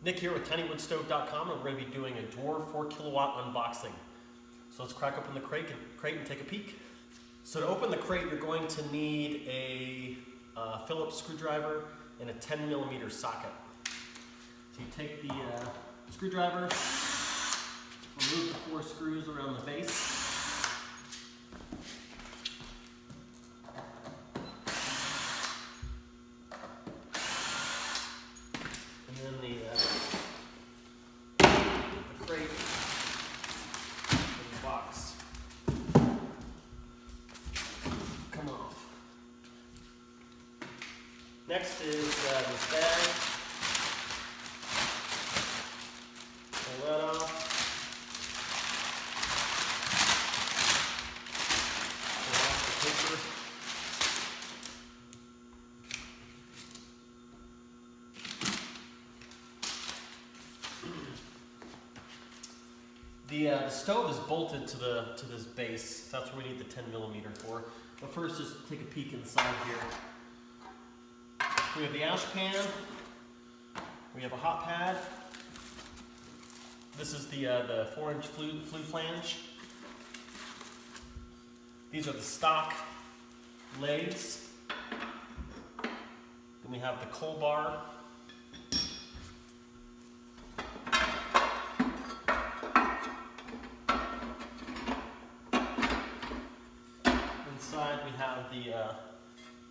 Nick here with tinywoodstove.com, and we're going to be doing a Dwarf 4 kilowatt unboxing. So let's crack open the crate and take a peek. So to open the crate, you're going to need a Phillips screwdriver and a 10mm socket. So you take the screwdriver, remove the 4 screws around the base. And then the crate and the box come off. Next is this bag. Pull that off. Pull off the paper. The stove is bolted to this base. So that's what we need the 10mm for. But first, just take a peek inside here. We have the ash pan. We have a hot pad. This is the 4-inch flute flange. These are the stock legs. Then we have the coal bar. Inside we have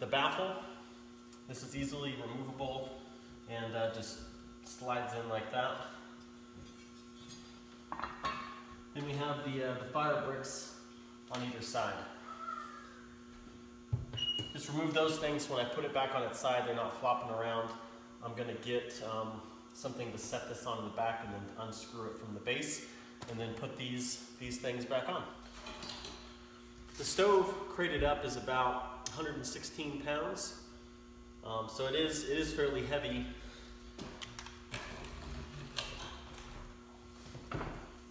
the baffle. This is easily removable and just slides in like that. Then we have the fire bricks on either side. Just remove those things. When I put it back on its side, they're not flopping around. I'm going to get something to set this on the back and then unscrew it from the base, and then put these things back on. The stove crated up is about 116 pounds, so it is fairly heavy.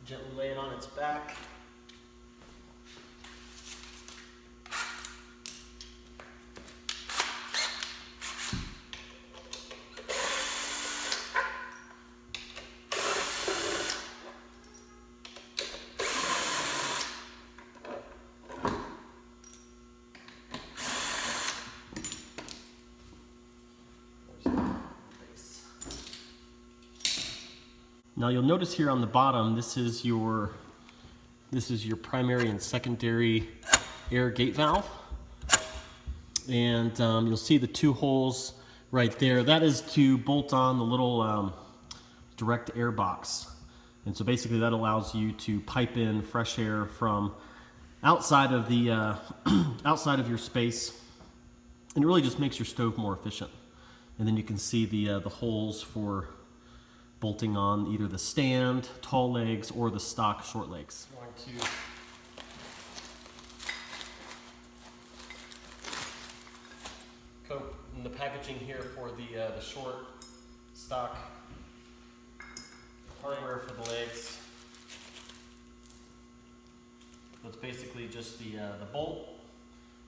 Gently lay it on its back. Now you'll notice here on the bottom, this is your primary and secondary air gate valve. And you'll see the 2 holes right there. That is to bolt on the little direct air box. And so basically that allows you to pipe in fresh air from outside of the outside of your space. And it really just makes your stove more efficient. And then you can see the holes for bolting on either the stand, tall legs, or the stock short legs. I'm going to coat in the packaging here for the short stock hardware for the legs. So it's basically just the bolt,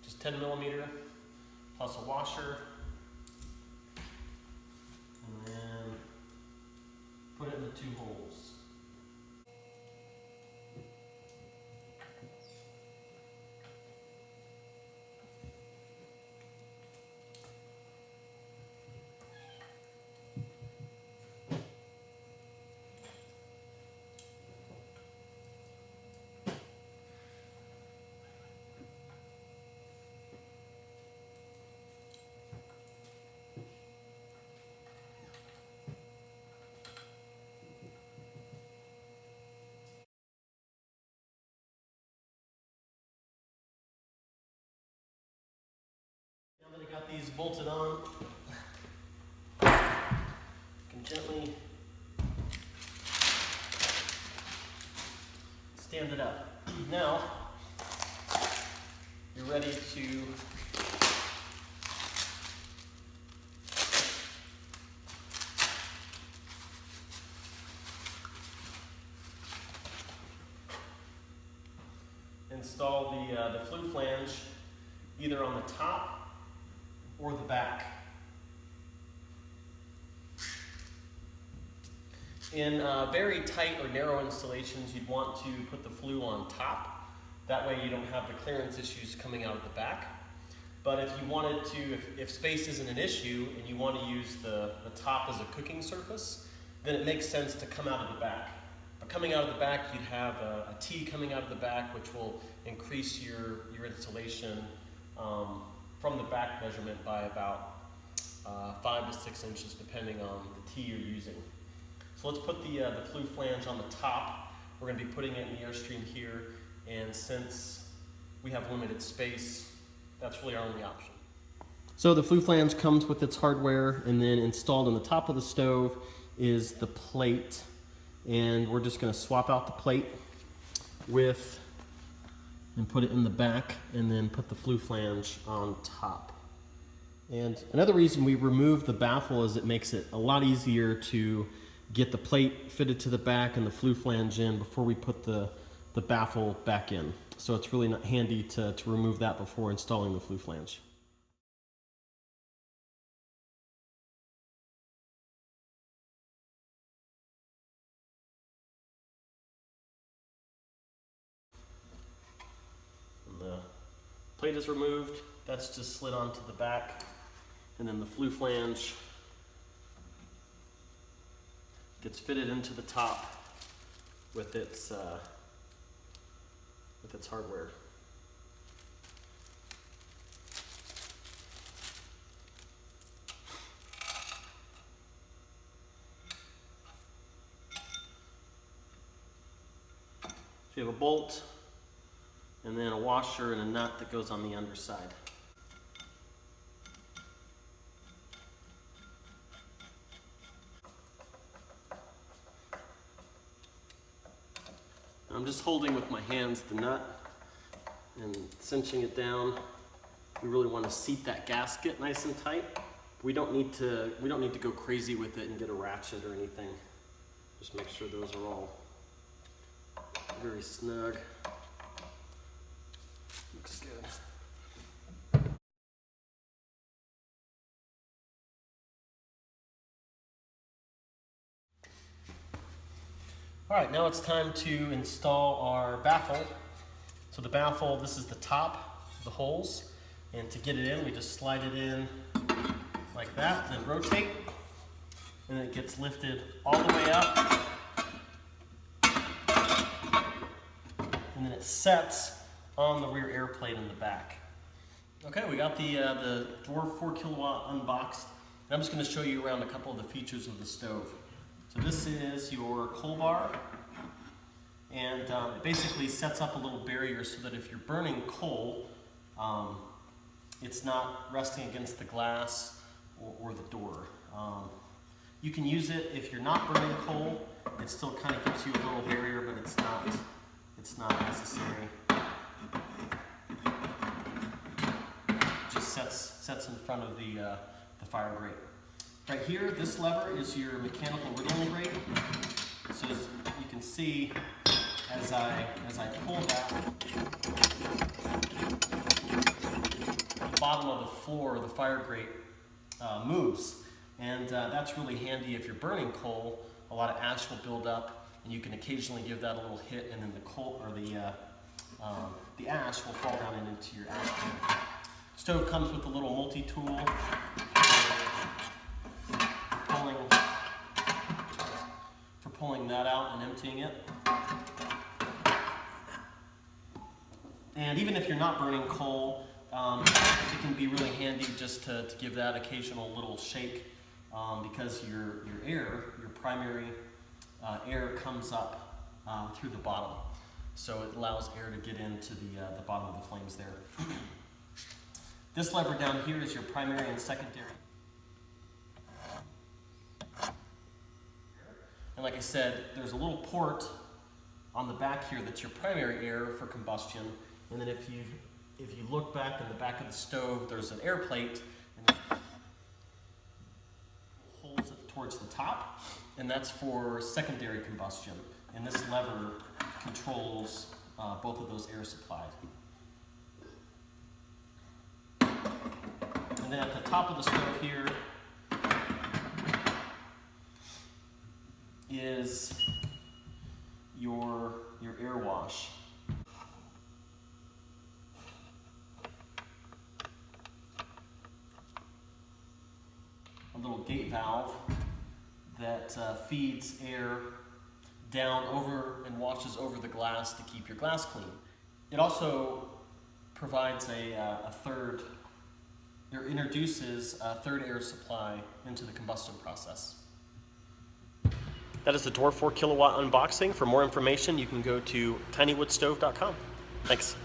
just 10mm, plus a washer. And then put it in the 2 holes. Now that I got these bolted on, I can gently stand it up. Now, you're ready to install the flute flange either on the top or the back. In very tight or narrow installations, you'd want to put the flue on top. That way you don't have the clearance issues coming out of the back. But if you wanted to, if space isn't an issue and you want to use the top as a cooking surface, then it makes sense to come out of the back. But coming out of the back, you'd have a T coming out of the back, which will increase your installation from the back measurement by about 5 to 6 inches, depending on the T you're using. So let's put the flue flange on the top. We're going to be putting it in the airstream here, and since we have limited space, that's really our only option. So the flue flange comes with its hardware, and then installed on the top of the stove is the plate. And we're just going to swap out the plate and put it in the back, and then put the flue flange on top. And another reason we remove the baffle is it makes it a lot easier to get the plate fitted to the back and the flue flange in before we put the baffle back in. So it's really not handy to remove that before installing the flue flange. And the plate is removed, that's just slid onto the back, and then the flue flange gets fitted into the top with its hardware. So you have a bolt, and then a washer and a nut that goes on the underside. I'm just holding with my hands the nut and cinching it down. We really want to seat that gasket nice and tight. We don't need to go crazy with it and get a ratchet or anything. Just make sure those are all very snug. Looks good. All right, now it's time to install our baffle. So the baffle, this is the top, the holes, and to get it in, we just slide it in like that, then rotate, and it gets lifted all the way up, and then it sets on the rear air plate in the back. Okay, we got the Dwarf 4 kilowatt unboxed, and I'm just going to show you around a couple of the features of the stove. So this is your coal bar, and it basically sets up a little barrier so that if you're burning coal, it's not resting against the glass or the door. You can use it if you're not burning coal. It still kind of gives you a little barrier, but it's not necessary. It just sets in front of the fire grate. Right here, this lever is your mechanical wriggling rate. So as you can see, as I pull that, the bottom of the floor, the fire grate, moves. And that's really handy if you're burning coal. A lot of ash will build up, and you can occasionally give that a little hit, and then the coal or the ash will fall down into your ash can. Stove comes with a little multi-tool for pulling that out and emptying it. And even if you're not burning coal, it can be really handy just to give that occasional little shake, because your primary air comes up through the bottom. So it allows air to get into the bottom of the flames there. This lever down here is your primary and secondary. And like I said, there's a little port on the back here that's your primary air for combustion. And then if you look back in the back of the stove, there's an air plate, and it holds it towards the top, and that's for secondary combustion. And this lever controls both of those air supplies. And then at the top of the stove here is your air wash. A little gate valve that feeds air down over and washes over the glass to keep your glass clean. It also provides introduces a third air supply into the combustion process. That is the Dwarf 4 kilowatt unboxing. For more information, you can go to tinywoodstove.com. Thanks.